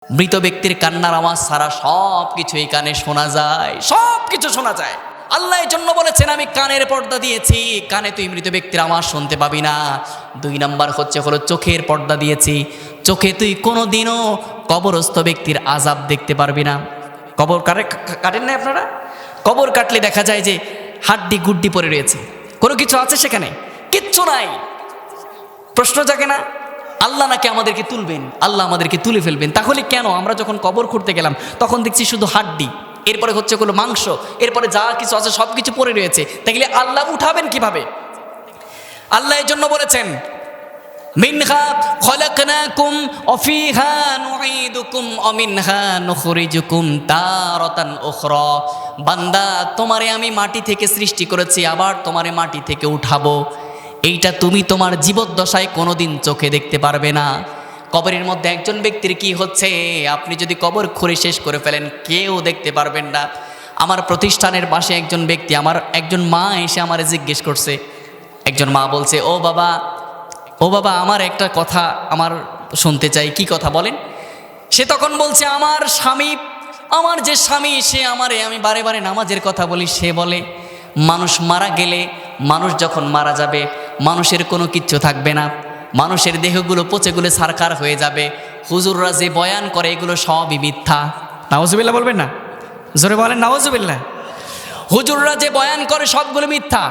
মৃত ব্যক্তির কান্নার আওয়াজ ছাড়া সব কিছু এই কানে শোনা যায়, সব কিছু শোনা যায়। আল্লাহ এই জন্য বলেছেন আমি কানের পর্দা দিয়েছি, কানে তুই মৃত ব্যক্তির আওয়াজ শুনতে পাবি না। 2 নাম্বার হলো চোখের পর্দা দিয়েছি, চোখে তুই কোনোদিনও কবরস্থ ব্যক্তির আযাব দেখতে পারবি না। কবর কাটেন না আপনারা? কবর কাটলে দেখা যায় যে হাড্ডি গুড্ডি পড়ে রয়েছে, কোনো কিছু আছে সেখানে? কিচ্ছু নাই। প্রশ্ন জাগে না, আল্লাহ নাকি আমাদেরকে তুলবেন, আল্লাহ আমাদেরকে তুলে ফেলবেন। তাহলে কেন আমরা যখন কবর খুঁড়তে গেলাম তখন দেখছি শুধু হাড্ডি, এরপরে হলো মাংস, এরপরে যা কিছু আছে সব কিছু পড়ে রয়েছে, তাহলে আল্লাহ উঠাবেন কিভাবে? আল্লাহ এই জন্য বলেছেন মিনহা খলাকনাকুম ওয়া ফিহা নুঈদুকুম ওয়া মিনহা নুখরিজুকুম তারাতান উখরা। বান্দা, তোমারে আমি মাটি থেকে সৃষ্টি করেছি, আবার তোমারে মাটি থেকে উঠাবো। এইটা তুমি তোমার জীবদ্দশায় কোনোদিন চোখে দেখতে পারবে না। কবরের মধ্যে একজন ব্যক্তির কি হচ্ছে আপনি যদি কবর খুঁড়ে শেষ করে ফেলেন কেউ দেখতে পারবেন না। আমার প্রতিষ্ঠানের পাশে একজন ব্যক্তি, আমার একজন মা এসে আমারে জিজ্ঞেস করছে। একজন মা বলছে, ও বাবা আমার একটা কথা আমার শুনতে চাই। কি কথা বলেন? সে তখন বলছে আমার যে স্বামী সে আমারে, আমি বারে বারে নামাজের কথা বলি, সে বলে মানুষ মারা গেলে, মানুষ যখন মারা যাবে মানুষের কোনো কিচ্ছু থাকবে না, মানুষের দেহগুলো পচেগুলো ছারখার হয়ে যাবে, হুজুররা যে বয়ান করে এগুলো সবই মিথ্যা। নাউজুবিল্লাহ বলবেন না? জোরে বলেন নাউজুবিল্লাহ। হুজুররা যে বয়ান করে সবগুলো মিথ্যা।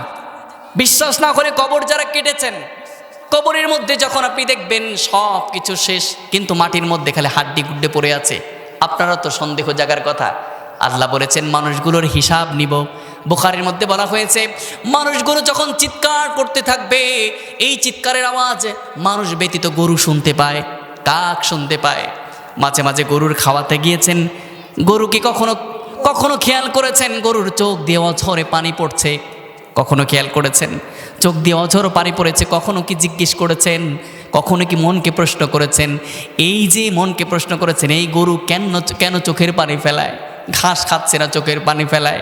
বিশ্বাস না করে কবর যারা কেটেছেন, কবরের মধ্যে যখন আপনি দেখবেন সব কিছু শেষ, কিন্তু মাটির মধ্যে খালি হাড্ডি গুড্ডে পড়ে আছে, আপনারা তো সন্দেহ জাগার কথা। আল্লাহ বলেছেন মানুষগুলোর হিসাব নিব। বুখারীর মধ্যে বলা হয়েছে মানুষগুলো যখন চিৎকার করতে থাকবে, এই চিৎকারের আওয়াজ মানুষ ব্যতীত গরু শুনতে পায়, কাক শুনতে পায়। মাঝে মাঝে গরুর খাওয়াতে গিয়েছেন, গরুকে কখনো খেয়াল করেছেন গরুর চোখ দিয়ে অঝরে পানি পড়ছে? কখনো খেয়াল করেছেন চোখ দিয়ে অঝরো পানি পড়েছে? কখনো কি জিজ্ঞেস করেছেন? কখনো কি মনকে প্রশ্ন করেছেন? এই যে মনকে প্রশ্ন করেছেন এই গরু কেন চোখের পানি ফেলায়? ঘাস খাচ্ছে না, চোখের পানি ফেলায়।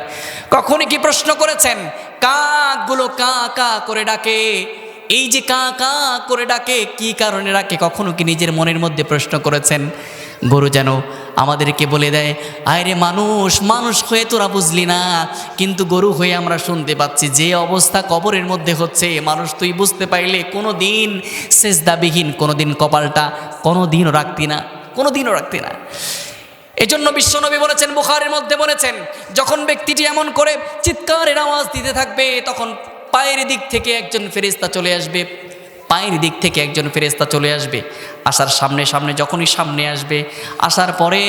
কখনো কি প্রশ্ন করেছেন কাকগুলো কা কা করে ডাকে, এই যে কা কা করে ডাকে কি কারণে ডাকে? কখনো কি নিজের মনের মধ্যে প্রশ্ন করেছেন? গরু যেন আমাদেরকে বলে দেয়, আরে মানুষ হয়ে তোরা বুঝলি না, কিন্তু গরু হয়ে আমরা শুনতে পাচ্ছি যে অবস্থা কবরের মধ্যে হচ্ছে, মানুষ তুই বুঝতে পারলে কোনো দিন সেজদাবিহীন, কোনো দিন কপালটা কোনোদিনও রাখতি না। এজন্য বিশ্বনবী বলেছেন, বুখারীর মধ্যে বলেছেন, যখন ব্যক্তিটি এমন করে চিৎকারের আওয়াজ দিতে থাকবে তখন পায়ের দিক থেকে একজন ফেরেশতা চলে আসবে, আসার সামনে যখনই সামনে আসবে, আসার পরে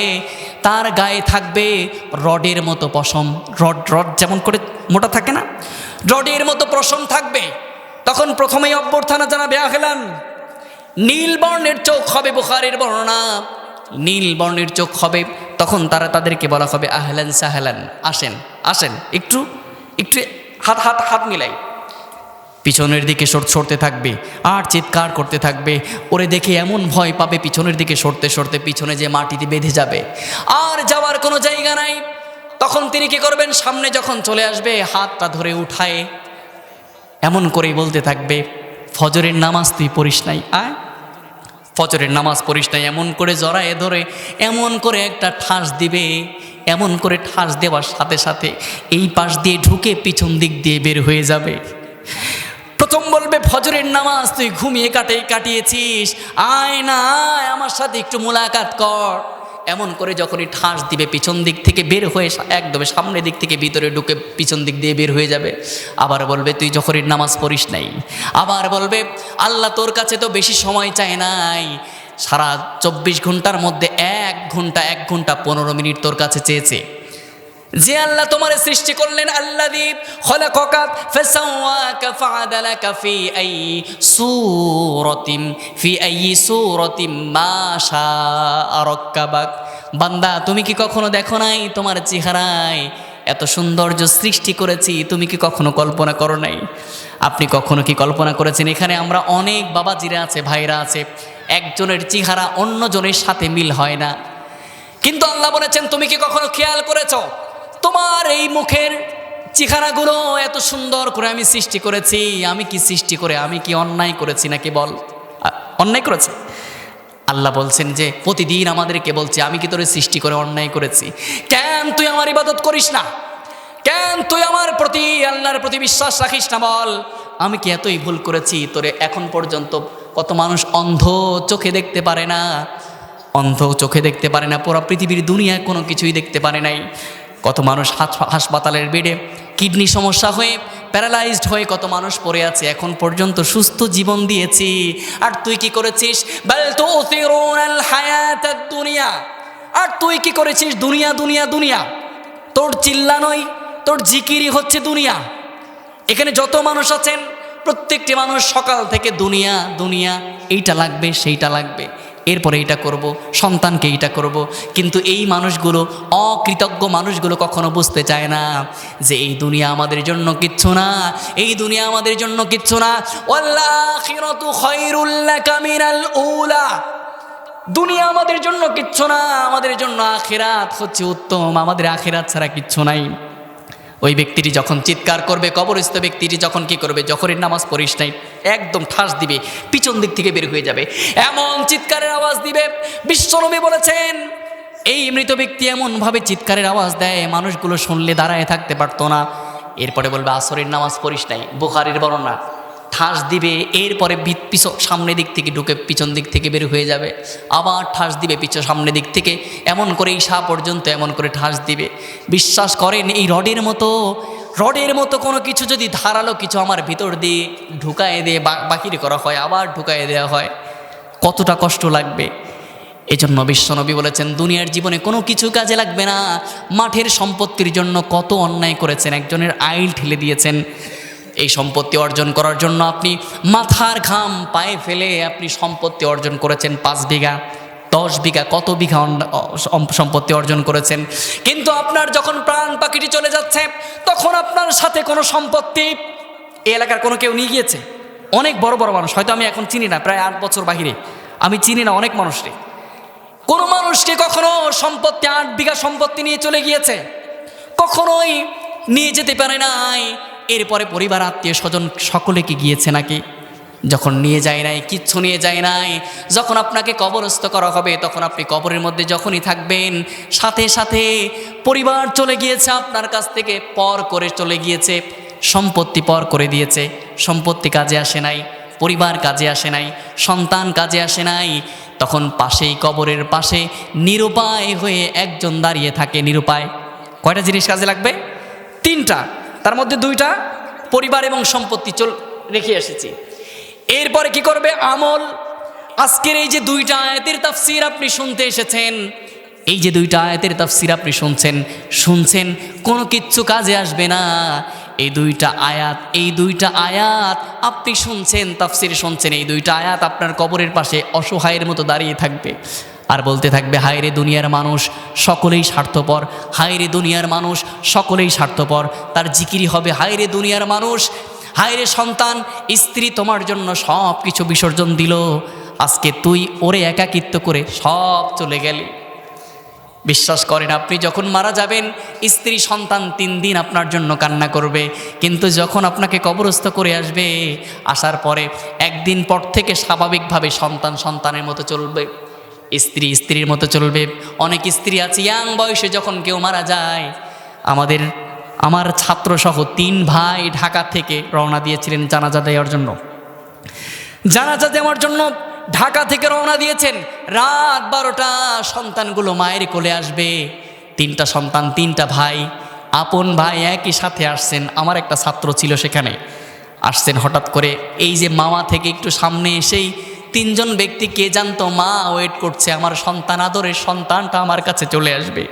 তার গায়ে থাকবে রডের মতো পশম। রড যেমন করে মোটা থাকে না, রডের মতো পশম থাকবে। তখন প্রথমেই অভ্যর্থনা জানাবে আহলান, নীল বর্ণের চোখ হবে, বুখারীর বর্ণনা, নীল বর্ণের চোখ হবে। তখন তাদেরকে বলা হবে আহলান সাহলান, আসেন একটু হাত মিলাই। পিছনের দিকে সরতে থাকবে আর চিৎকার করতে থাকবে। ওরে দেখে এমন ভয় পাবে, পিছনের দিকে সরতে পিছনে যে মাটিতে বেঁধে যাবে, আর যাওয়ার কোনো জায়গা নাই। তখন তিনি কি করবেন? সামনে যখন চলে আসবে হাতটা ধরে উঠায় এমন করেই বলতে থাকবে, ফজরের নামাজ তুই পড়িস নাই, ফজরের নামাজ পড়িস নাই। এমন করে জড়ায়ে ধরে এমন করে একটা ঠাস দিবে, এমন করে ঠাস দেওয়ার সাথে সাথে এই পাশ দিয়ে ঢুকে পিছন দিক দিয়ে বের হয়ে যাবে। প্রথম বলবে ফজরের নামাজ তুই ঘুমিয়ে কাটিয়েছিস, আয় আমার সাথে একটু মুলাকাত কর। এমন করে যখনই ঠাস দিবে পিছন দিক থেকে বের হয়ে একদম সামনের দিক থেকে ভিতরে ঢুকে পিছন দিক দিয়ে বের হয়ে যাবে। আবার বলবে তুই জোহরের নামাজ পড়িস নাই। আবার বলবে আল্লাহ তোর কাছে তো বেশি সময় চায় নাই, সারা 24 ঘন্টার মধ্যে 1 ঘন্টা 15 মিনিট তোর কাছে চেয়েছে। যে আল্লাহ তোমারে সৃষ্টি করলেন, আল্লাযী খলাকাকা ফাসাওয়াকা ফাআদালাকা ফি আইয়ি সূরাতিন মা শাআ রাক্কাবাক। বান্দা, তুমি কি কখনো দেখো নাই তোমার চেহারায় এত সৌন্দর্য সৃষ্টি করেছি? তুমি কি কখনো কল্পনা করো নাই? আপনি কখনো কি কল্পনা করেছেন এখানে আমরা অনেক বাবাজিরা আছে, ভাইরা আছে, একজনের চেহারা অন্যজনের সাথে মিল হয় না, কিন্তু আল্লাহ বলেছেন তুমি কি কখনো খেয়াল করেছো তোমার এই মুখের চেহারাগুলো এত সুন্দর করে আমি সৃষ্টি করেছি? আমি কি সৃষ্টি করে আমি কি অন্যায় করেছি নাকি? বল, অন্যায় করেছে? আল্লাহ বলছেন যে প্রতিদিন আমাদেরকে বলছে আমি কি তোরে সৃষ্টি করে অন্যায় করেছি, কেন তুই আমার ইবাদত করিস না, কেন তুই আমার প্রতি আল্লাহর প্রতি বিশ্বাস রাখিস না, বল আমি কি এতই ভুল করেছি তোরে এখন পর্যন্ত? কত মানুষ অন্ধ, চোখে দেখতে পারে না, অন্ধ চোখে দেখতে পারে না, পুরো পৃথিবীর দুনিয়ায় কোনো কিছুই দেখতে পারে নাই। কত মানুষ হাসপাতালের বেডে কিডনি সমস্যা হয়ে প্যারালাইজড হয়ে কত মানুষ পড়ে আছে, এখন পর্যন্ত সুস্থ জীবন দিয়েছি। আর তুই কি করেছিস? বাল তুসিরুনাল হায়াতাদ দুনিয়া, আর তুই কি করেছিস? দুনিয়া দুনিয়া দুনিয়া, তোর চিল্লানোই, তোর জিকিরই হচ্ছে দুনিয়া। এখানে যত মানুষ আছেন প্রত্যেকটি মানুষ সকাল থেকে দুনিয়া দুনিয়া, এইটা লাগবে সেইটা লাগবে, এরপরে এইটা করব, সন্তানকে এইটা করব। কিন্তু এই মানুষগুলো, অকৃতজ্ঞ মানুষগুলো কখনো বুঝতে চায় না যে এই দুনিয়া আমাদের জন্য কিচ্ছু না, এই দুনিয়া আমাদের জন্য কিচ্ছু না। ওয়াল আখিরাতু খায়রুল লাকা মিনাল উলা, দুনিয়া আমাদের জন্য কিচ্ছু না, আমাদের জন্য আখিরাত হচ্ছে উত্তম, আমাদের আখিরাত ছাড়া কিচ্ছু নাই। ওই ব্যক্তিটি যখন চিৎকার করবে, কবরস্থ ব্যক্তিটি যখন কি করবে, জোহরের নামাজ পড়িস নাই, একদম ঠাস দিবে, পিছন দিক থেকে বের হয়ে যাবে, এমন চিৎকারের আওয়াজ দিবে। বিশ্বনবী বলেছেন এই মৃত ব্যক্তি এমনভাবে চিৎকারের আওয়াজ দেয় মানুষগুলো শুনলে দাঁড়ায় থাকতে পারতো না। এরপরে বলবে আসরের নামাজ পড়িস নাই, বুখারীর বর্ণনা, ঠাস দিবে, এরপরে সামনে দিক থেকে ঢুকে পিছন দিক থেকে বের হয়ে যাবে, আবার ঠাস দিবে পিছন সামনে দিক থেকে, এমন করে ঈশা পর্যন্ত এমন করে ঠাস দিবে। বিশ্বাস করেন এই রডের মতো কোনো কিছু যদি ধারালো কিছু আমার ভিতর দিয়ে ঢুকায় দিয়ে বাহির করা হয়, আবার ঢুকায় দেওয়া হয়, কতটা কষ্ট লাগবে। এজন্য বিশ্বনবী বলেছেন দুনিয়ার জীবনে কোনো কিছু কাজে লাগবে না। মাঠের সম্পত্তির জন্য কত অন্যায় করেছেন, একজনের আইল ঠেলে দিয়েছেন, এই সম্পত্তি অর্জন করার জন্য আপনি মাথার ঘাম পায়ে ফেলে আপনি সম্পত্তি অর্জন করেছেন 5 বিঘা 10 বিঘা, কত বিঘা সম্পত্তি অর্জন করেছেন। কিন্তু আপনার যখন প্রাণ পাখিটি চলে যাচ্ছে তখন আপনার সাথে কোনো সম্পত্তি এই এলাকার কোনো কেউ নিয়ে গিয়েছে? অনেক বড় বড় মানুষ, হয়তো আমি এখন চিনি না, প্রায় 8 বছর বাহিরে, আমি চিনি না অনেক মানুষকে। কোনো মানুষকে কখনো সম্পত্তি 8 বিঘা সম্পত্তি নিয়ে চলে গিয়েছে? কখনোই নিয়ে যেতে পারে নাই। এরপরে পরিবার আত্মীয় স্বজন সকলে কি গিয়েছে নাকি? যখন নিয়ে যায় নাই, কিচ্ছু নিয়ে যায় নাই, যখন আপনাকে কবরস্থ করা হবে তখন আপনি কবরের মধ্যে যখনই থাকবেন সাথে সাথে পরিবার চলে গিয়েছে আপনার কাছ থেকে, পর করে চলে গিয়েছে, সম্পত্তি পর করে দিয়েছে। সম্পত্তি কাজে আসে নাই, পরিবার কাজে আসে নাই, সন্তান কাজে আসে নাই। তখন পাশেই কবরের পাশে নিরুপায় হয়ে একজন দাঁড়িয়ে থাকে। নিরুপায়, কয়টা জিনিস কাজে লাগবে? 3টা, তার মধ্যে 2টা পরিবার এবং সম্পত্তি রেখে এসেছি। এরপরে কি করবে? আমল। আজকের এই যে 2টা আয়াতের তাফসীর আপনি শুনতে এসেছেন, এই যে 2টা আয়াতের তাফসীর আপনি শুনছেন, কোনো কিচ্ছু কাজে আসবে না। এই 2টা আয়াত আপনি শুনছেন, তাফসীর শুনছেন, এই 2টা আয়াত আপনার কবরের পাশে অসহায়ের মতো দাঁড়িয়ে থাকবে আর বলতে থাকবে হায় রে দুনিয়ার মানুষ সকলেই স্বার্থপর, হায় রে দুনিয়ার মানুষ সকলেই স্বার্থপর। তার জিকিরি হবে হায় রে দুনিয়ার মানুষ, হায় রে সন্তান স্ত্রী তোমার জন্য সব কিছু বিসর্জন দিল, আজকে তুই ওরে একাকিত্ব করে সব চলে গেলি। বিশ্বাস করেন আপনি যখন মারা যাবেন স্ত্রী সন্তান 3 দিন আপনার জন্য কান্না করবে, কিন্তু যখন আপনাকে কবরস্থ করে আসবে, আসার পরে 1 দিন পর থেকে স্বাভাবিকভাবে সন্তান সন্তানের মতো চলবে, স্ত্রী স্ত্রীর মতো চলবে। অনেক স্ত্রী আছে ইয়াং বয়সে যখন কেউ মারা যায়, আমার ছাত্রসহ 3 ভাই ঢাকা থেকে রওনা দিয়েছিলেন জানাজা দেওয়ার জন্য, ঢাকা থেকে রওনা দিয়েছেন। রাত 12টা সন্তানগুলো মায়ের কোলে আসবে, 3টা সন্তান 3টা ভাই, আপন ভাই একই সাথে আসছেন। আমার একটা ছাত্র ছিল সেখানে, আসছেন হঠাৎ করে, এই যে মামা থেকে একটু সামনে এসেই 3 জন ব্যক্তি, কে জানতো মা ওয়েট করছে আমার সন্তান, আদরের সন্তানটা আমার কাছে চলে আসবে,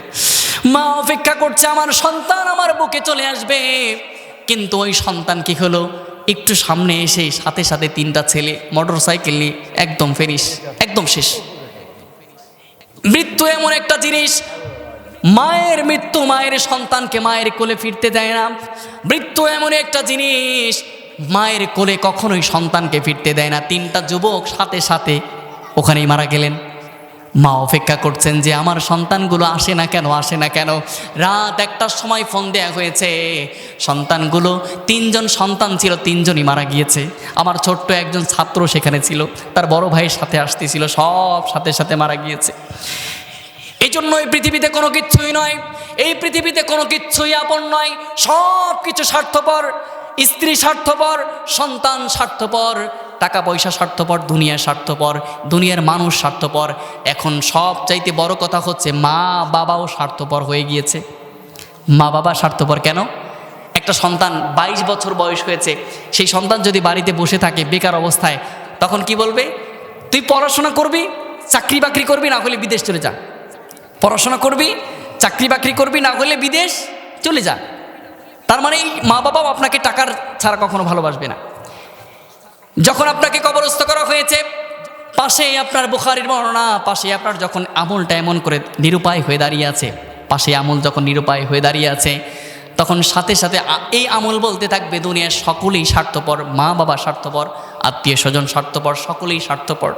মা অপেক্ষা করছে আমার সন্তান আমার বুকে চলে আসবে। কিন্তু ওই সন্তান কি হলো, একটু সামনে এসে সাথে সাথে 3টা ছেলে মোটর সাইকেল নিয়ে একদম ফিনিশ, একদম শেষ। মৃত্যু এমন একটা জিনিস, মায়ের মৃত্যু মায়ের সন্তানকে মায়ের কোলে ফিরতে দেয় না। মৃত্যু এমন একটা জিনিস, মায়ের কোলে কখনোই সন্তানকে ফিরতে দেয় না। 3টা যুবক সাথে সাথে ওখানেই মারা গেলেন। মা অপেক্ষা করছেন যে আমার সন্তানগুলো আসে না কেন, আসে না কেন। রাত 1টার সময় ফোন দেয়া হয়েছে, সন্তানগুলো 3জন সন্তান ছিল, 3জনই মারা গিয়েছে। আমার ছোট্ট একজন ছাত্র সেখানে ছিল, তার বড় ভাইয়ের সাথে আসতেছিল, সব সাথে সাথে মারা গিয়েছে। এই জন্য এই পৃথিবীতে কোনো কিচ্ছুই নয়, এই পৃথিবীতে কোনো কিচ্ছুই আপন নয়, সব কিছু স্বার্থপর। স্ত্রী স্বার্থপর, সন্তান স্বার্থপর, টাকা পয়সা স্বার্থপর, দুনিয়া স্বার্থপর, দুনিয়ার মানুষ স্বার্থপর। এখন সব চাইতে বড় কথা হচ্ছে মা বাবাও স্বার্থপর হয়ে গিয়েছে। মা বাবা স্বার্থপর কেন? একটা সন্তান 22 বছর বয়স হয়েছে, সেই সন্তান যদি বাড়িতে বসে থাকে বেকার অবস্থায়, তখন কি বলবে? তুই পড়াশোনা করবি, চাকরি বাকরি করবি, না হলে বিদেশ চলে যা। পড়াশোনা করবি, চাকরি বাকরি করবি, না হলে বিদেশ চলে যা। তার মানে মা বাবাও আপনাকে টাকার ছাড়া কখনো ভালোবাসবে না। যখন আপনাকে কবরস্থ করা হয়েছে, পাশে আপনার বুখারীর বর্ণনা, পাশে আপনার যখন আমলটা এমন করে নিরুপায় হয়ে দাঁড়িয়ে আছে, পাশে আমল যখন নিরুপায় হয়ে দাঁড়িয়ে আছে, তখন সাথে সাথে এই আমল বলতে থাকবে দুনিয়ার সকলেই স্বার্থপর, মা বাবা স্বার্থপর, আত্মীয় স্বজন স্বার্থপর, সকলেই স্বার্থপর।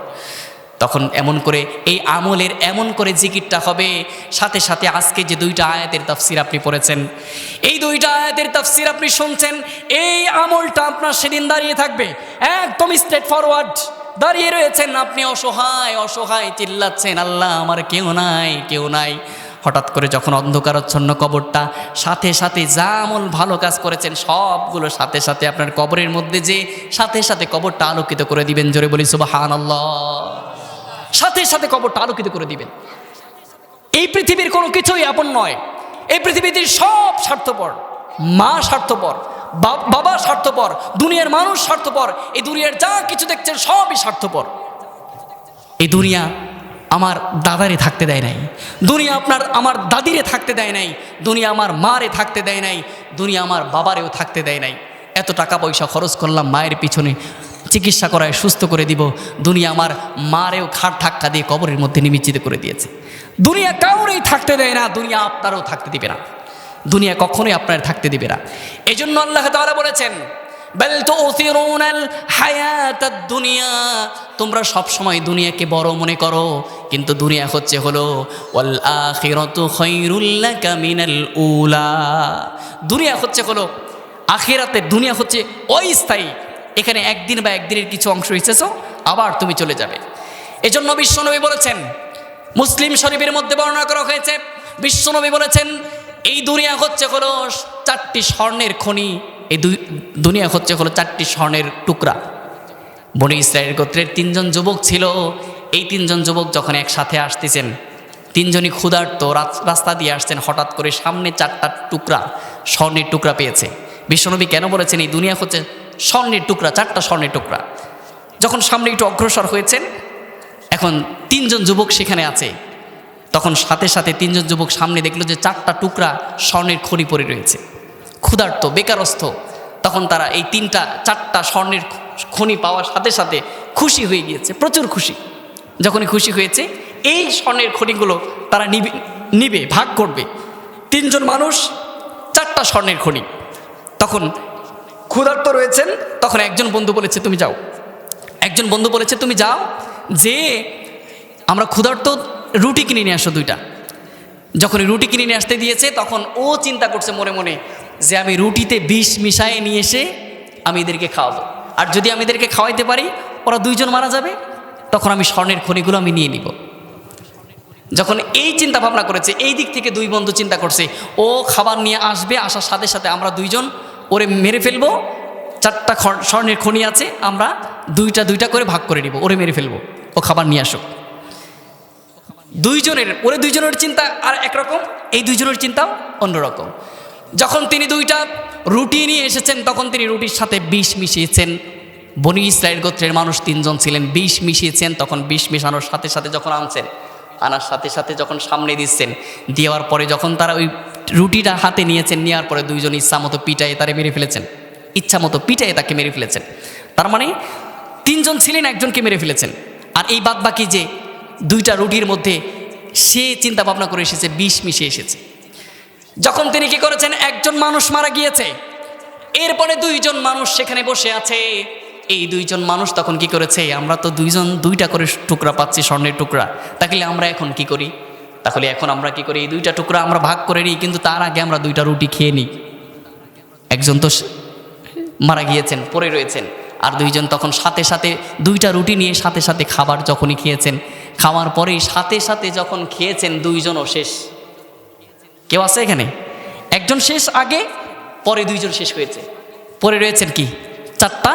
তখন এমন করে এই আমলের এমন করে জিকিরটা হবে, সাথে সাথে আজকে যে 2টা আয়াতের তাফসির আপনি পড়েছেন, এই 2টা আয়াতের তাফসির আপনি শুনছেন, এই আমলটা আপনার সেদিন দাঁড়িয়ে থাকবে একদম স্ট্রেট ফরওয়ার্ড দাঁড়িয়ে রয়েছেন। আপনি অসহায় অসহায় চিল্লাচ্ছেন, আল্লাহ আমার কেউ নাই, কেউ নাই। হঠাৎ করে যখন অন্ধকারাচ্ছন্ন কবরটা, সাথে সাথে যা আমল ভালো কাজ করেছেন সবগুলো সাথে সাথে আপনার কবরের মধ্যে যে সাথে সাথে কবরটা আলোকিত করে দিবেন। জোরে বলি সুবহানাল্লাহ। সাথে সাথে কবরটা আলোকিত করে দিবেন। এই পৃথিবীর কোনো কিছুই আপন নয়, এই পৃথিবীতে সব স্বার্থপর। মা স্বার্থপর, বাবা স্বার্থপর, দুনিয়ার মানুষ স্বার্থপর, এই দুনিয়ার যা কিছু দেখছেন সবই স্বার্থপর। এই দুনিয়া আমার দাদারে থাকতে দেয় নাই, দুনিয়া আমার দাদিরে থাকতে দেয় নাই, দুনিয়া আমার মারে থাকতে দেয় নাই, দুনিয়া আমার বাবারেও থাকতে দেয় নাই। এত টাকা পয়সা খরচ করলাম মায়ের পিছনে, চিকিৎসা করায় সুস্থ করে দিব, দুনিয়া আমার মারেও খাট ধাক্কা দিয়ে কবরের মধ্যে নিমজ্জিত করে দিয়েছে। দুনিয়া কাউরেই থাকতে দেয় না, দুনিয়া আপনারও থাকতে দিবে না, দুনিয়া কখনোই আপনার থাকতে দিবে না। এই জন্য আল্লাহ তাআলা বলেছেন, বাল তুসিরুনাল হায়াতাদ দুনিয়া, তোমরা সব সময় দুনিয়াকে বড় মনে করো, কিন্তু দুনিয়া হলো ওয়াল আখিরাতু খায়রুল লাকা মিনাল উলা। দুনিয়া হলো আখিরাতে, দুনিয়া হচ্ছে অস্থায়ী। এখানে একদিন বা একদিনের কিছু অংশ এসেছো, আবার তুমি চলে যাবে। এজন্য বিশ্বনবী বলেছেন, মুসলিম শরীফের মধ্যে বর্ণনা করা হয়েছে, বিশ্বনবী বলেছেন এই দুনিয়া হলো 4টি স্বর্ণের খনি, এই দুনিয়া হলো 4টি স্বর্ণের টুকরা। বনি ইসরায়েল গোত্রের 3জন যুবক ছিল, এই 3জন যুবক যখন একসাথে আসতেছেন, 3জনই ক্ষুধার্ত, রাস্তা দিয়ে আসছেন, হঠাৎ করে সামনে 4টা টুকরা, স্বর্ণের টুকরা পেয়েছে। বিশ্বনবী কেন বলেছেন এই দুনিয়া হচ্ছে স্বর্ণের টুকরা, 4টা স্বর্ণের টুকরা। যখন সামনে একটু অগ্রসর হয়েছেন, এখন 3জন যুবক সেখানে আছে, তখন সাথে সাথে 3জন যুবক সামনে দেখলো যে 4টা টুকরা স্বর্ণের খনি পড়ে রয়েছে। ক্ষুধার্ত, বেকারস্থ, তখন তারা এই 4টা স্বর্ণের খনি পাওয়ার সাথে সাথে খুশি হয়ে গিয়েছে, প্রচুর খুশি। যখনই খুশি হয়েছে, এই স্বর্ণের খনিগুলো তারা নিবে, ভাগ করবে। 3জন মানুষ, 4টা স্বর্ণের খনি। তখন ক্ষুধার্ত রয়েছেন, তখন একজন বন্ধু বলেছে তুমি যাও, একজন বন্ধু বলেছে তুমি যাও, যে আমরা ক্ষুধার্ত, রুটি কিনে নিয়ে আসো 2টা। যখন রুটি কিনে নিয়ে আসতে দিয়েছে, তখন ও চিন্তা করছে মনে মনে যে আমি রুটিতে বিষ মিশায়ে নিয়ে এসে আমি এদেরকে খাওয়াবো, আর যদি আমি এদেরকে খাওয়াইতে পারি ওরা 2জন মারা যাবে, তখন আমি স্বর্ণের খনিগুলো আমি নিয়ে নিব। যখন এই চিন্তা ভাবনা করেছে, এই দিক থেকে 2 বন্ধু চিন্তা করছে ও খাবার নিয়ে আসবে, আসার সাথে সাথে আমরা 2জন ওরে মেরে ফেলবো, 4টা স্বর্ণের খনি আছে, আমরা 2টা করে ভাগ করে নিব, ওরে মেরে ফেলবো, ও খাবার নিয়ে আসুক। 2জনের চিন্তা আর একরকম, এই 2জনের চিন্তাও অন্যরকম। যখন তিনি 2টা রুটি নিয়ে এসেছেন, তখন তিনি রুটির সাথে বিষ মিশিয়েছেন। বনি ইসরায়েল গোত্রের মানুষ 3জন ছিলেন, বিষ মিশিয়েছেন। তখন বিষ মিশানোর সাথে সাথে যখন আনার সাথে সাথে যখন সামনে দিচ্ছেন, দেওয়ার পরে যখন তারা ওই রুটিটা হাতে নিয়েছেন, নেওয়ার পরে 2জন ইচ্ছা মতো পিটায়ে তারে মেরে ফেলেছেন, ইচ্ছা মতো পিটায়ে তাকে মেরে ফেলেছেন। তার মানে 3জন ছিলেন, একজনকে মেরে ফেলেছেন। আর এই বাদ বাকি যে 2টা রুটির মধ্যে সে চিন্তা ভাবনা করে এসেছে, বিষ মিশে এসেছে। যখন তিনি কি করেছেন, একজন মানুষ মারা গিয়েছে, এরপরে 2জন মানুষ সেখানে বসে আছে, এই দুইজন মানুষ তখন কি করেছে, আমরা তো দুইজন দুইটা করে টুকরা পাচ্ছি, স্বর্ণের টুকরা, তাহলে আমরা এখন কি করি, তাহলে এখন আমরা কি করি, এই দুইটা টুকরা আমরা ভাগ করে নিই, কিন্তু তার আগে আমরা দুইটা রুটি খেয়ে নিই। একজন তো মারা গিয়েছেন, পড়ে রয়েছেন, আর দুইজন তখন সাথে সাথে দুইটা রুটি নিয়ে সাথে সাথে খাবার যখনই খেয়েছেন, খাওয়ার পরেই সাথে সাথে যখন খেয়েছেন দুইজনও শেষ। কেউ আছে এখানে? একজন শেষ আগে, পরে দুইজন শেষ হয়েছে। পরে রয়েছেন কি, চারটা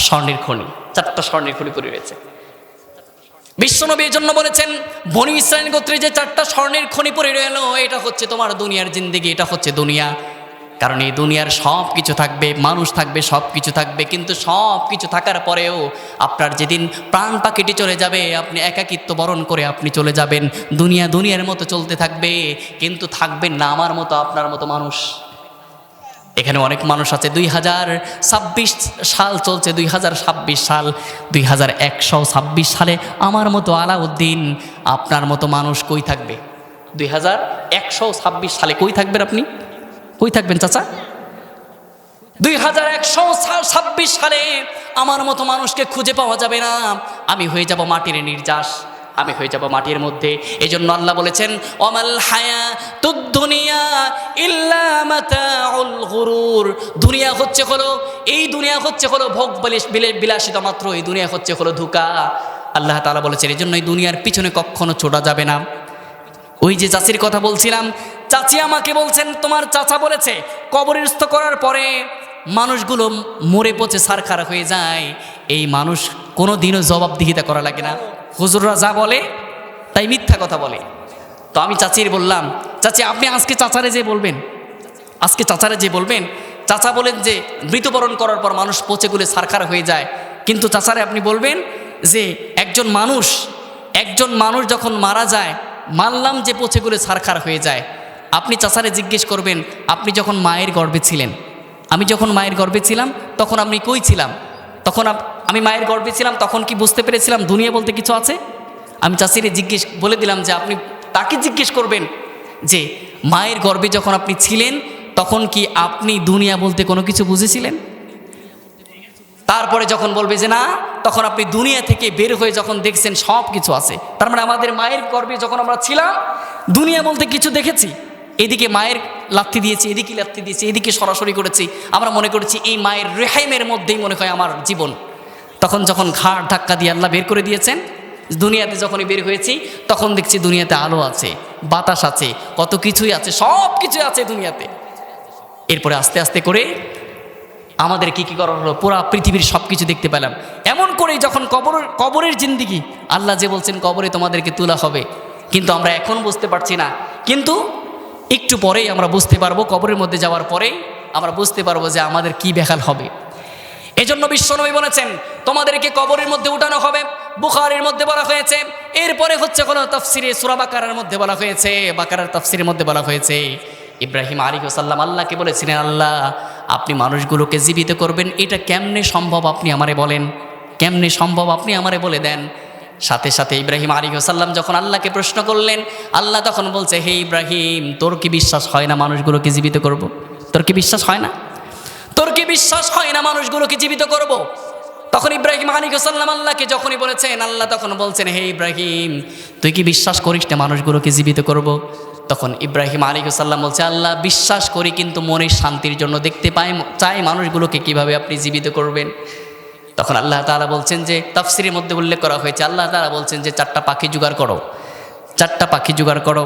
স্বর্ণের খনি, চারটা স্বর্ণের খনি পরে রয়েছে। বিশ্বনবী এই জন্য বলেছেন, বনি ইসরাইল গোত্রে যে চারটা স্বর্ণের খনি পরে রইল, এটা হচ্ছে তোমার দুনিয়ার জিন্দেগি, এটা হচ্ছে দুনিয়া। কারণ এই দুনিয়ার সব কিছু থাকবে, মানুষ থাকবে, সব কিছু থাকবে, কিন্তু সব কিছু থাকার পরেও আপনার যেদিন প্রাণ পাখিটি চলে যাবে, আপনি একাকিত্ব বরণ করে আপনি চলে যাবেন। দুনিয়ার মতো চলতে থাকবে, কিন্তু থাকবেন না আমার মতো, আপনার মতো মানুষ। এখানে অনেক মানুষ আছে, 2026 সাল চলছে, 2026 সাল, 2126 সালে আমার মতো আলাউদ্দিন, আপনার মতো মানুষ কই থাকবে? 2126 সালে কই থাকবেন আপনি? কই থাকবেন চাচা? 2126 সালে আমার মতো মানুষকে খুঁজে পাওয়া যাবে না। আমি হয়ে যাব মাটির নির্যাস, আমি হয়ে যাব মাটির মধ্যে। এই জন্য আল্লাহ বলেছেন, ওমাল হায়াতুদ দুনিয়া ইল্লা মাতাউল গুরুর। দুনিয়া হচ্ছে হলো, এই দুনিয়া হচ্ছে হলো ভোগ বিলাসিতা মাত্র, এই দুনিয়া হচ্ছে হলো ধোঁকা। আল্লাহ তাআলা বলেছেন, এই জন্য এই দুনিয়ার পিছনে কখনো ছোটা যাবে না। ওই যে চাচির কথা বলছিলাম, চাচি আমাকে বলছেন, তোমার চাচা বলেছে কবরস্থ করার পরে মানুষগুলো মরে পচে ছারখার হয়ে যায়, এই মানুষ কোনো দিনও জবাবদিহিতা করা লাগে না, হুজুররা যা বলে তাই মিথ্যা কথা বলে। তো আমি চাচির বললাম, চাচি আপনি আজকে চাচারে যে বলবেন, আজকে চাচারে যে বলবেন, চাচা বলেন যে মৃত্যুবরণ করার পর মানুষ পচে গুলে ছারখার হয়ে যায়, কিন্তু চাচারে আপনি বলবেন যে একজন মানুষ যখন মারা যায়, মানলাম যে পচে গুলে ছারখার হয়ে যায়, আপনি চাচারে জিজ্ঞেস করবেন, আপনি যখন মায়ের গর্ভে ছিলেন, আমি যখন মায়ের গর্ভে ছিলাম তখন আপনি কই ছিলাম? তখন আমি মায়ের গর্ভে ছিলাম, তখন কি বুঝতে পেরেছিলাম দুনিয়া বলতে কিছু আছে? আমি চাচিরে বলে দিলাম যে আপনি তাকে জিজ্ঞেস করবেন যে মায়ের গর্ভে যখন আপনি ছিলেন তখন কি আপনি দুনিয়া বলতে কোনো কিছু বুঝেছিলেন? তারপরে যখন বলবে যে না, তখন আপনি দুনিয়া থেকে বের হয়ে যখন দেখছেন সব কিছু আছে, তার মানে আমাদের মায়ের গর্ভে যখন আমরা ছিলাম দুনিয়া বলতে কিছু দেখেছি। এদিকে মায়ের লাথি দিয়েছি, এদিকে লাথি দিয়েছি, এদিকে সরাসরি করেছি, আমরা মনে করেছি এই মায়ের রেহাইমের মধ্যেই মনে হয় আমার জীবন। তখন যখন ঘাড় ধাক্কা দিয়ে আল্লাহ বের করে দিয়েছেন, দুনিয়াতে যখনই বের হয়েছি তখন দেখছি দুনিয়াতে আলো আছে, বাতাস আছে, কত কিছুই আছে, সব কিছু আছে দুনিয়াতে। এরপরে আস্তে আস্তে করে আমাদের কি করা হলো, পুরা পৃথিবীর সব কিছু দেখতে পেলাম। এমন করেই যখন কবরের জিন্দিগি, আল্লাহ যে বলছেন কবরে তোমাদেরকে তোলা হবে, কিন্তু আমরা এখন বুঝতে পারছি না, কিন্তু একটু পরেই আমরা বুঝতে পারবো, কবরের মধ্যে যাওয়ার পরেই আমরা বুঝতে পারবো যে আমাদের কি বেহাল হবে। এজন্য বিশ্বনবী বলেছেন তোমাদেরকে কবরের মধ্যে উঠানো হবে, বুখারীর মধ্যে বলা হয়েছে। এরপরে হচ্ছে কোনো তাফসিরে সূরা বাকারার মধ্যে বলা হয়েছে, বাকারার তাফসিরের মধ্যে বলা হয়েছে ইব্রাহিম আলাইহিস সালাম আল্লাহকে বলেছিলেন, আল্লাহ আপনি মানুষগুলোকে জীবিত করবেন, এটা কেমনে সম্ভব আপনি আমারে বলেন, কেমনে সম্ভব আপনি আমারে বলে দেন। সাথে সাথে ইব্রাহিম আলাইহিস সালাম যখন আল্লাহকে প্রশ্ন করলেন, আল্লাহ তখন বলছে, হে ইব্রাহিম তোর কি বিশ্বাস হয় না মানুষগুলোকে জীবিত করব? তোর কি বিশ্বাস হয় না? তোর কি বিশ্বাস হয় না মানুষগুলোকে জীবিত করব? তখন ইব্রাহিম আলাইহিস সালাম আল্লাহকে যখনই বলেছেন, আল্লাহ তখন বলছেন, হে ইব্রাহিম তুই কি বিশ্বাস করিস না মানুষগুলোকে জীবিত করব? তখন ইব্রাহিম আলাইহিস সালাম বলছে, আল্লাহ বিশ্বাস করি, কিন্তু মনের শান্তির জন্য দেখতে চাই মানুষগুলোকে কিভাবে আপনি জীবিত করবেন। তখন আল্লাহ তাআলা বলছেন যে তাফসিরের মধ্যে উল্লেখ করা হয়েছে, আল্লাহ তাআলা বলছেন যে 4টা পাখি জোগাড় করো, 4টা পাখি জোগাড় করো।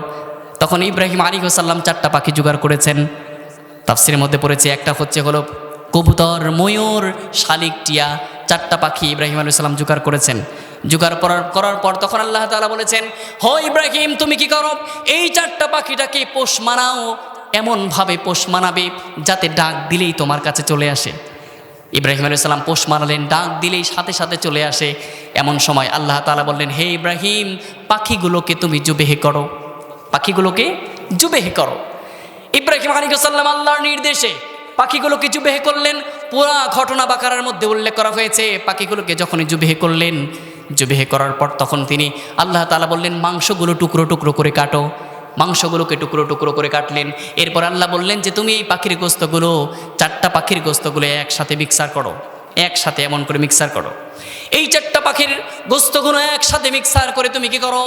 তখন ইব্রাহিম আলাইহিস সালাম 4টা পাখি জোগাড় করেছেন। তাফসিরের মধ্যে পড়েছে একটা হচ্ছে হলো কবুতর, ময়ূর, শালিক, টিয়া, 4টা পাখি ইব্রাহিম আলাইহিস সালাম জোগাড় করেছেন। জোগাড় করার পর তখন আল্লাহ তাআলা বলেছেন, হো ইব্রাহিম তুমি কি করো, এই 4টা পাখিটাকে পোষ মানাও, এমনভাবে পোষ মানাবে যাতে ডাক দিলেই তোমার কাছে চলে আসে। ইব্রাহিম আলাইহিস সালাম পোষ মানালেন, ডাক দিলেই সাথে সাথে চলে আসে। এমন সময় আল্লাহ তাআলা বললেন, হে ইব্রাহিম পাখিগুলোকে তুমি জুবেহ করো, পাখিগুলোকে জুবেহ করো। ইব্রাহিম আলাইহিস সালাম আল্লাহর নির্দেশে পাখিগুলোকে জুবেহ করলেন। পুরা ঘটনা বাকারার মধ্যে উল্লেখ করা হয়েছে। পাখিগুলোকে যখনই জুবেহ করলেন, জুবেহ করার পর তখন তিনি আল্লাহ তাআলা বললেন, মাংসগুলো টুকরো টুকরো করে কাটো। মাংসগুলোকে টুকরো টুকরো করে কাটলেন। এরপর আল্লাহ বললেন যে তুমি এই পাখির গোস্তগুলো, 4টা পাখির গোস্তগুলো একসাথে মিক্সার করো, একসাথে এমন করে মিক্সার করো। এই 4টা পাখির গোস্তগুলো একসাথে মিক্সার করে তুমি কি করো,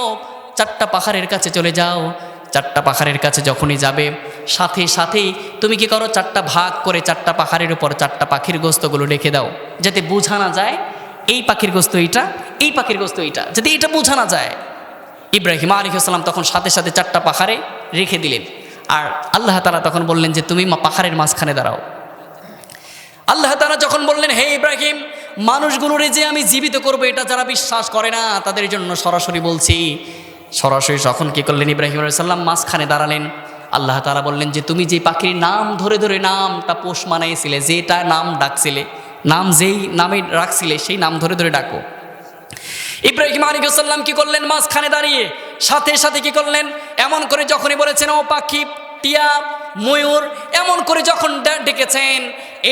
4টা পাহাড়ের কাছে চলে যাও। 4টা পাহাড়ের কাছে যখনই যাবে সাথে সাথেই তুমি কি করো, 4টা ভাগ করে 4টা পাহাড়ের উপর 4টা পাখির গোস্তগুলো রেখে দাও, যাতে বোঝা না যায় এই পাখির গোস্ত এইটা, এই পাখির গোস্ত এইটা, যাতে এটা বোঝা না যায়। ইব্রাহিম আলাইহিস সালাম তখন সাথে সাথে 4টা পাহাড়ে রেখে দিলেন। আর আল্লাহ তাআলা তখন বললেন যে তুমি পাহাড়ের মাঝখানে দাঁড়াও। আল্লাহ তাআলা যখন বললেন, হে ইব্রাহিম, মানুষগুলোরে যে আমি জীবিত করবো এটা যারা বিশ্বাস করে না তাদের জন্য সরাসরি বলছি। সরাসরি যখন কি করলেন, ইব্রাহিম আলাইহিস সালাম মাঝখানে দাঁড়ালেন। আল্লাহ তাআলা বললেন যে তুমি যেই পাখির নাম ধরে ধরে নামটা পোষ মানাইছিলে, যেটা নাম ডাকছিলে, নাম যেই নামে রাখছিলে সেই নাম ধরে ধরে ডাকো। ইব্রাহিম আলাইহিস সালাম কি করলেন, মাঝখানে দাঁড়িয়ে সাথে সাথে কি করলেন, এমন করে যখনই বলেছেন ও পাখি, টিয়া, ময়ূর, এমন করে যখন ডেকেছেন,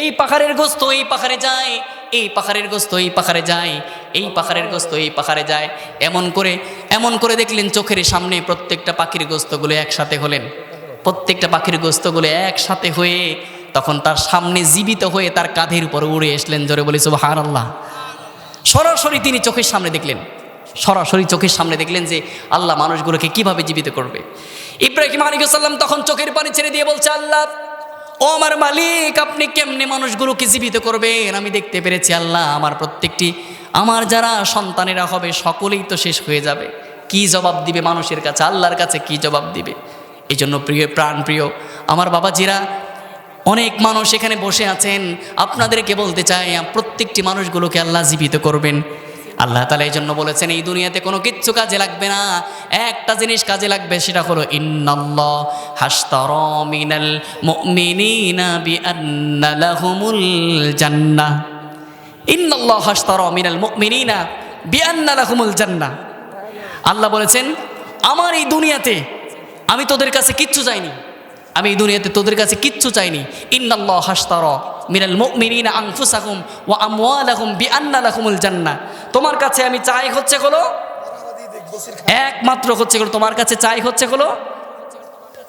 এই পাহাড়ের গোস্ত এই পাহাড়ে যায়, এই পাহাড়ের গোস্ত এই পাহাড়ে যায়, এই পাহাড়ের গোস্ত এই পাহাড়ে যায়, এমন করে দেখলেন চোখের সামনে প্রত্যেকটা পাখির গোস্তগুলো একসাথে হলেন। প্রত্যেকটা পাখির গোস্তগুলো একসাথে হয়ে তখন তার সামনে জীবিত হয়ে তার কাঁধের উপর উড়ে আসলেন। জোরে বলি সুবহানাল্লাহ। সরাসরি তিনি চোখের সামনে দেখলেন, সরাসরি চোখের সামনে দেখলেন যে আল্লাহ মানুষগুলোকে কিভাবে জীবিত করবে। ইব্রাহিম আলাইহিস সালাম তখন চোখের পানি ছেড়ে দিয়ে বলছে, আল্লাহ ও আমার মালিক, আপনি কেমনে মানুষগুলোকে জীবিত করবেন? আমি দেখতে পেরেছি আল্লাহ, আমার যারা সন্তানেরা হবে সকলেই তো শেষ হয়ে যাবে। কি জবাব দিবে মানুষের কাছে, আল্লাহর কাছে কি জবাব দিবে? এই জন্য প্রিয়, প্রাণ প্রিয় আমার বাবাজিরা, অনেক মানুষ এখানে বসে আছেন, আপনাদেরকে বলতে চাই প্রত্যেকটি মানুষগুলোকে আল্লাহ জীবিত করবেন। আল্লাহ তাআলা এই জন্য বলেছেন এই দুনিয়াতে কোনো কিচ্ছু কাজে লাগবে না, একটা জিনিস কাজে লাগবে, সেটা হলো ইন্নাল্লাহ হাশতারা মিনাল মুমিনিনা বিআন্না লাহুমুল জান্নাহ। ইন্নাল্লাহ হাশতারা মিনাল মুমিনিনা বিআন্না লাহুমুল জান্নাহ। আল্লাহ বলেছেন আমার এই দুনিয়াতে আমি তোদের কাছে কিচ্ছু চাইনি, আমি এই দুনিয়াতে তোদের কাছে কিচ্ছু চাইনি। ইন্নাল্লাহ হাশতারা মিনাল মুমিনিনা আনফুসাহুম ওয়া আমওয়ালাহুম বিআন্না লাহুমুল জান্নাহ। তোমার কাছে আমি চাই হচ্ছে হলো একমাত্র হচ্ছে হলো, তোমার কাছে চাই হচ্ছে হলো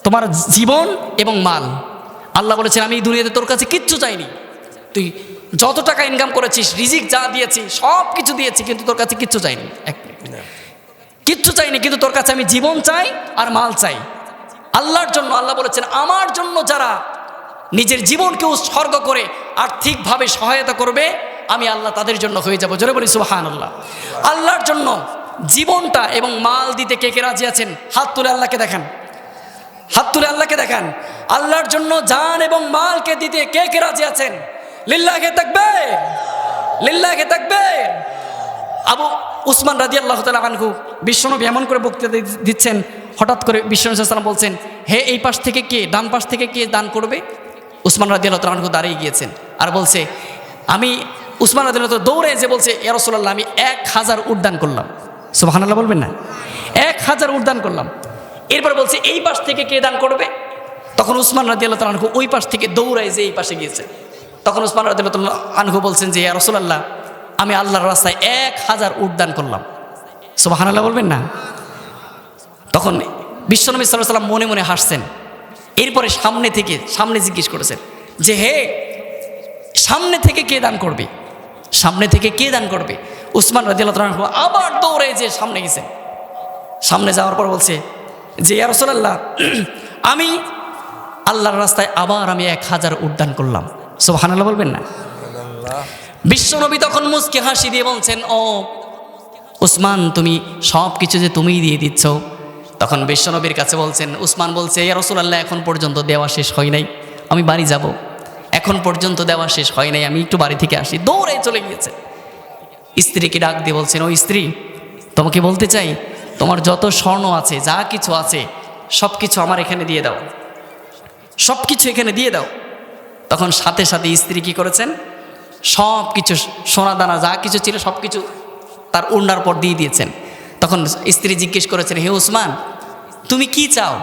তোমার জীবন এবং মাল। আল্লাহ বলেছেন আমি এই দুনিয়াতে তোর কাছে কিচ্ছু চাইনি, তুই যত টাকা ইনকাম করেছিস, রিজিক যা দিয়েছি সব কিছু দিয়েছি, কিন্তু তোর কাছে কিচ্ছু চাইনি, কিচ্ছু চাইনি, কিন্তু তোর কাছে আমি জীবন চাই আর মাল চাই। আল্লাহর জন্য আল্লাহ বলেছেন আমার জন্য যারা নিজের জীবনকে উৎসর্গ করে আর্থিকভাবে সহায়তা করবে আমি আল্লাহ তাদের জন্য হয়ে যাব। জোরে বলি সুবহানাল্লাহ। আল্লাহর জন্য জীবনটা এবং মাল দিতে কে কে রাজি আছেন? হাত তুলে আল্লাহকে দেখান, হাত তুলে আল্লাহকে দেখান। আল্লাহর জন্য জান এবং মালকে দিতে কে কে রাজি আছেন? লিল্লাহি তাকবীর, লিল্লাহি তাকবীর। আবু উসমান রাদিয়াল্লাহু তাআলা আনহু বিশ্বনবী এমন করে বক্তৃতা দিচ্ছেন, হঠাৎ করে বিশ্বনবী সাল্লাল্লাহু আলাইহি ওয়াসাল্লাম বলছেন, হে এই পাশ থেকে কে, ডান পাশ থেকে কে দান করবে? উসমান রাদিয়াল্লাহু তাআলা আনহু দাঁড়িয়ে গিয়েছেন আর বলছে, উসমান রাদিয়াল্লাহু তাআলা দৌড়ে যে বলছে, ইয়া রাসূলুল্লাহ আমি 1000 উট দান করলাম। সুবহানাল্লাহ বলবেন না? 1000 উট দান করলাম। এরপর বলছে এই পাশ থেকে কে দান করবে? তখন উসমান রাদিয়াল্লাহু তাআলা আনহু ওই পাশ থেকে দৌড়ায় যে এই পাশে গিয়েছে। তখন উসমান রাদিয়াল্লাহু তাআলা আনহু বলছেন যে ইয়া রাসূলুল্লাহ আমি আল্লাহর রাস্তায় 1000 উট দান করলাম। সুবহানাল্লাহ বলবেন না? তখন বিশ্বনবী সাল্লাল্লাহু আলাইহি ওয়াসাল্লাম মনে মনে হাসছেন। এরপরে সামনে জিজ্ঞেস করেছেন যে হে সামনে থেকে কে দান করবে, সামনে থেকে কে দান করবে? উসমান রাদিয়াল্লাহু তাআলা আনহু আবার দৌড়ে যে সামনে গেছেন। সামনে যাওয়ার পর বলছে যে ইয়া রাসূলুল্লাহ আমি আল্লাহর রাস্তায় আবার আমি 1000 উট দান করলাম। সুবহানাল্লাহ বলবেন না? বিশ্বনবী তখন মুচকি হাসি দিয়ে বলছেন, ও উসমান তুমি সব কিছু যে তুমিই দিয়ে দিচ্ছ। তখন বিশ্বনবীর কাছে বলছেন, উসমান বলছে ইয়া রাসূলুল্লাহ এখন পর্যন্ত দেওয়া শেষ হয় নাই, আমি বাড়ি যাব, এখন পর্যন্ত দেওয়া শেষ হয় নাই, আমি একটু বাড়ি থেকে আসি। দৌড়ে চলে গিয়েছে। স্ত্রীকে ডাক দিয়ে বলছেন, ও স্ত্রী তোমাকে বলতে চাই তোমার যত স্বর্ণ আছে যা কিছু আছে সব কিছু আমার এখানে দিয়ে দাও, সব কিছু এখানে দিয়ে দাও। তখন সাথে সাথে স্ত্রী কি করেছেন, সব কিছু সোনা দানা যা কিছু ছিল সব কিছু তার ওড়নার পর দিয়ে দিয়েছেন। তখন স্ত্রী জিজ্ঞেস করেছেন, হে উসমান তুমি কি চাও,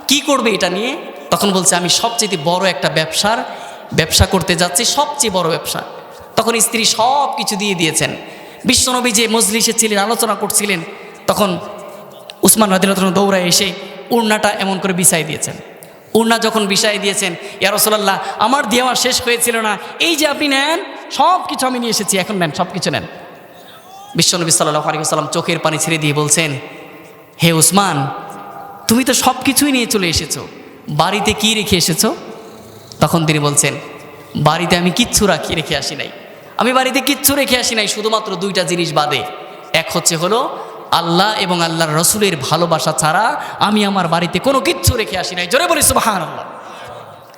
কি করবে এটা নিয়ে? তখন বলছে আমি সবচেয়ে বড় একটা ব্যবসা করতে যাচ্ছি, সবচেয়ে বড় ব্যবসা। তখন স্ত্রী সব কিছু দিয়ে দিয়েছেন। বিশ্বনবী যে মজলিসে ছিলেন, আলোচনা করছিলেন, তখন উসমান রাদিয়াল্লাহু তাআলা দৌড়ায় এসে ওড়নাটা এমন করে বিছাই দিয়েছেন। ওড়না যখন বিছাই দিয়েছেন, ইয়া রাসূলুল্লাহ আমার দেওয়া শেষ হয়েছিল না, এই যে আপনি নেন সব কিছু আমি নিয়ে এসেছি, এখন নেন, সব কিছু নেন। বিশ্বনবী সাল্লাল্লাহু আলাইহি ওয়াসাল্লাম চোখের পানি ছেড়ে দিয়ে বলছেন, হে উসমান, তুমি তো সব কিছুই নিয়ে চলে এসেছো, বাড়িতে কি রেখে এসেছো? তখন তিনি বলছেন, বাড়িতে আমি কিচ্ছু রেখে আসি নাই, আমি বাড়িতে কিচ্ছু রেখে আসি নাই, শুধুমাত্র দুইটা জিনিস বাদে। এক হলো আল্লাহ এবং আল্লাহর রসুলের ভালোবাসা ছাড়া আমি আমার বাড়িতে কোনো কিচ্ছু রেখে আসি নাই। জোরে বলি সুবহানাল্লাহ।